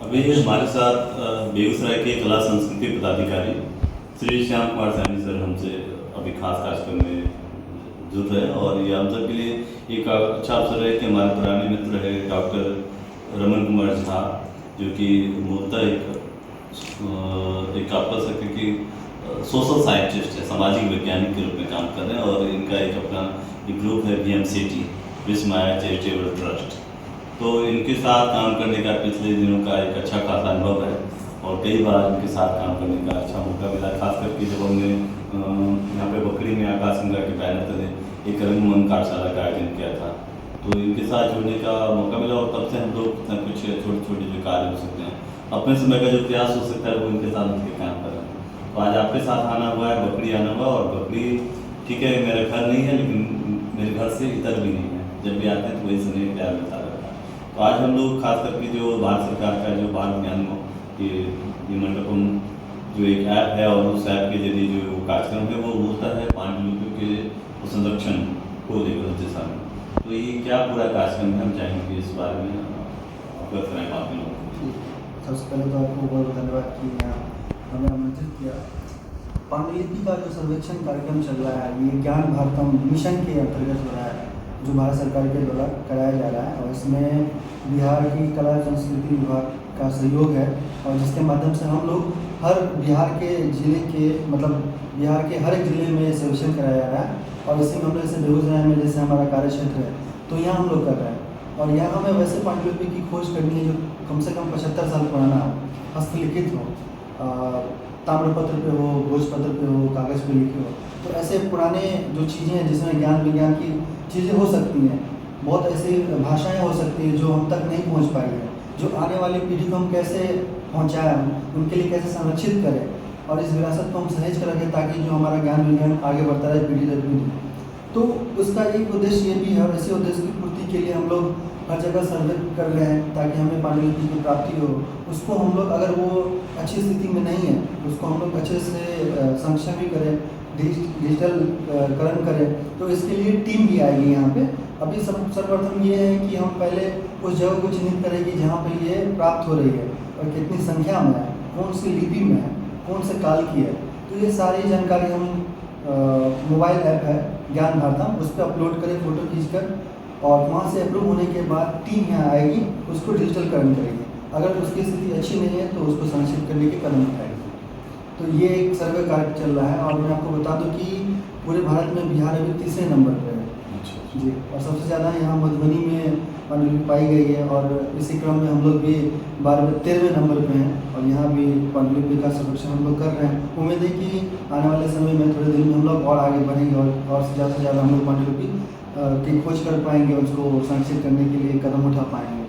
अभी हमारे साथ बेगूसराय के कला संस्कृति पदाधिकारी श्री श्याम कुमार सैनी सर हमसे अभी खास कार्यक्रम में जुड़ रहे हैं और ये हम सब के लिए एक अच्छा अवसर है कि हमारे पुराने मित्र है डॉक्टर रमन कुमार झा, जो कि मूलतः एक आप कह सकते हैं कि सोशल साइंटिस्ट है, सामाजिक वैज्ञानिक के रूप में काम कर रहे हैं और इनका एक अपना एक ग्रुप है VMCT, विश्व माया चैरिटेबल ट्रस्ट। तो इनके साथ काम करने का पिछले दिनों का एक अच्छा खासा अनुभव है और कई बार इनके साथ काम करने का अच्छा मौका मिला, खास करके जब हमने यहाँ पे बकरी में आकाश गंगा के बैनर तले एक रंगमंच कार्यशाला का आयोजन किया था, तो इनके साथ जुड़ने का मौका मिला और तब से हम लोग कुछ छोटे छोटे जो कार्य हो सकते हैं, अपने समय का जो प्रयास हो सकता है वो इनके साथ मिलकर काम कर रहे हैं। तो आज आपके साथ आना हुआ है, बकरी आना हुआ, और बकरी ठीक है मेरा घर नहीं है लेकिन मेरे घर से इतर भी नहीं है, जब भी आते हैं तो वही स्नेह प्यार मिलता रहता है। तो आज हम लोग खास करके जो भारत सरकार का जो बाल ज्ञान ये मंडपम जो एक ऐप है और उस ऐप के जरिए जो कार्यक्रम है वो होता है पांडुलिपियों के संरक्षण को लेकर दिशा में। तो ये क्या पूरा कार्यक्रम है, हम चाहेंगे इस बारे में अवगत कराएं बाकी लोगों को। सबसे पहले तो आपको बहुत धन्यवाद कि यहाँ हमें आमंत्रित किया। पांडुलिपि का जो सर्वेक्षण कार्यक्रम चल रहा है ये ज्ञान भारतम मिशन के अंतर्गत हो रहा है, जो भारत सरकार के द्वारा कराया जा रहा है और इसमें बिहार की कला संस्कृति विभाग का सहयोग है और जिसके माध्यम से हम लोग हर बिहार के ज़िले के बिहार के हर एक ज़िले में सर्वेक्षण कराया जा रहा है और इसी में हम लोग जैसे बेगूसराय में जैसे हमारा कार्य क्षेत्र है तो यहाँ हम लोग कर रहे हैं और यहाँ हमें वैसे पांडुलिपि की खोज करनी है जो कम से कम 75 साल पुराना हो, हस्तलिखित हो, ताम्रपत्र पे हो, भोजपत्र पे हो, कागज़ पे लिखी हो। तो ऐसे पुराने जो चीज़ें हैं जिसमें ज्ञान विज्ञान की चीज़ें हो सकती हैं, बहुत ऐसी भाषाएं हो सकती हैं जो हम तक नहीं पहुंच पाई है, जो आने वाली पीढ़ी को हम कैसे पहुंचाएं, उनके लिए कैसे संरक्षित करें और इस विरासत को हम सहेज कर रखें ताकि जो हमारा ज्ञान विज्ञान आगे बढ़ता रहे पीढ़ी दर पीढ़ी। तो उसका एक उद्देश्य ये भी है और इसी उद्देश्य की पूर्ति के लिए हम लोग हर जगह सर्वे कर रहे हैं ताकि हमें पांडुलिपि की प्राप्ति हो। उसको हम लोग अगर वो अच्छी स्थिति में नहीं है उसको हम लोग अच्छे से संरक्षण भी करें, डिजिटलकरण करें। तो इसके लिए टीम भी आएगी यहाँ पे। अभी सर्वप्रथम ये है कि हम पहले उस जगह को चिन्हित करें कि जहाँ पर ये प्राप्त हो रही है और कितनी संख्या में है, कौन सी लिपि में है, कौन से काल की है। तो ये सारी जानकारी हम मोबाइल ऐप है ज्ञान भारतम, उस पर अपलोड करें फ़ोटो खींचकर और वहाँ से अप्रूव होने के बाद टीम यहाँ आएगी, उसको डिजिटलकरण करेगी। अगर उसकी स्थिति अच्छी नहीं है तो उसको संरक्षित करने के कदम उठाएगी। तो ये एक सर्वे कार्य चल रहा है और मैं आपको बता दूं कि पूरे भारत में बिहार अभी तीसरे नंबर पर है जी, और सबसे ज़्यादा यहाँ मधुबनी में पांडुलिपि पाई गई है और इसी क्रम में हम लोग भी 13वें नंबर पे हैं और यहाँ भी पांडुलिपि का संरक्षण हम लोग कर रहे हैं। उम्मीद है कि आने वाले समय में थोड़े दिन में हम लोग और आगे बढ़ेंगे और से ज़्यादा हम लोग पांडुलिपि की खोज कर पाएंगे, उसको संरक्षित करने के लिए कदम उठा पाएंगे।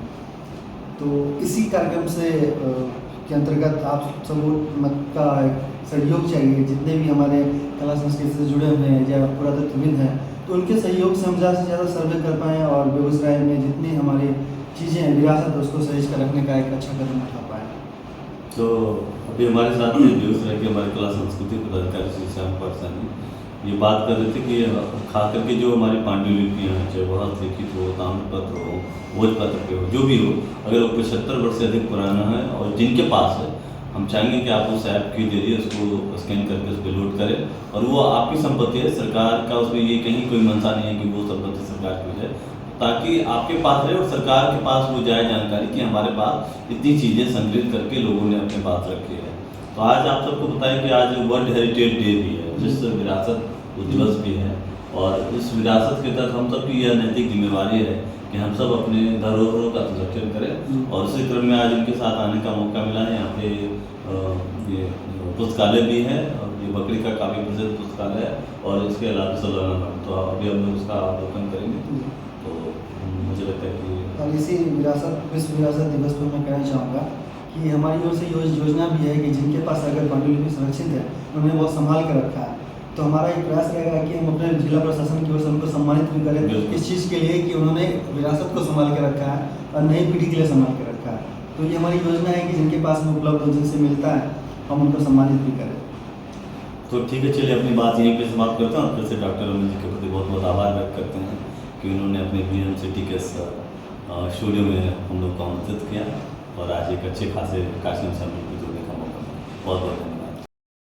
तो इसी कार्यक्रम से के अंतर्गत आप सब मत का सहयोग चाहिए, जितने भी हमारे कला संस्कृति से जुड़े हुए हैं या पुरातत्वविद हैं, तो उनके सहयोग से हम ज़्यादा से ज़्यादा सर्वे कर पाएँ और बेगूसराय में जितनी हमारी चीज़ें हैं विरासत उसको सहेज कर रखने का एक अच्छा कदम उठा पाएँ। तो अभी हमारे साथ बेगूसराय के हमारे कला संस्कृति पदाधिकारी श्री श्याम कुमार सैनी ये बात कर रहे थे कि खास करके जो हमारी पांडुलिपियाँ हैं, चाहे वह हस्तलिखित हो, ताम्रपत्र हो, भोजपत्र पे हो, जो भी हो, अगर वो 75 वर्ष से अधिक पुराना है और जिनके पास है, हम चाहेंगे कि आप उस ऐप के जरिए उसको स्कैन करके उस पर लोड करें और वो आपकी संपत्ति है, सरकार का उसमें ये कहीं कोई मंशा नहीं है कि वो संपत्ति सरकार की हो जाए, ताकि आपके पास रहे और सरकार के पास वो जाए जानकारी कि हमारे पास इतनी चीज़ें संग्रहित करके लोगों ने अपने पास रखी है। तो आज आप सबको बताएं कि आज वर्ल्ड हेरिटेज डे भी है, विश्व विरासत दिवस भी है और इस विरासत के तहत हम सब की यह नैतिक जिम्मेवारी है कि हम सब अपने धरोहरों का संरक्षण करें और उसी क्रम में आज इनके साथ आने का मौका मिला है। यहाँ पे ये पुस्तकालय भी है और ये बकरी का काफ़ी प्रसिद्ध पुस्तकालय है और इसके अलावा सलाना, तो अभी हम लोग उसका अवलोकन करेंगे। तो मुझे लगता है कि और इसी विश्व विरासत दिवस पर मैं कहना चाहूँगा कि हमारी ओर से योजना भी है कि जिनके पास अगर पांडुलिपि सुरक्षित है उन्हें बहुत संभाल कर रखा है, तो हमारा एक प्रयास रहेगा कि हम अपने जिला प्रशासन की ओर से उनको सम्मानित भी करें इस चीज़ के लिए कि उन्होंने विरासत को संभाल के रखा है और नई पीढ़ी के लिए संभाल के रखा है। तो ये हमारी योजना है कि जिनके पास में उपलब्ध हो, जिनसे मिलता है, हम उनको सम्मानित भी करें। तो ठीक है, चलिए अपनी बात यहीं पे समाप्त करते हैं और फिर से डॉक्टर रमन जी के प्रति बहुत बहुत आभार व्यक्त करते हैं कि उन्होंने अपने VMCT के स्टूडियो में हम लोग को आमंत्रित किया और आज एक अच्छे खासे कार्यक्रम से हम लोग को जुड़ने का मौका मिला। बहुत बहुत धन्यवाद।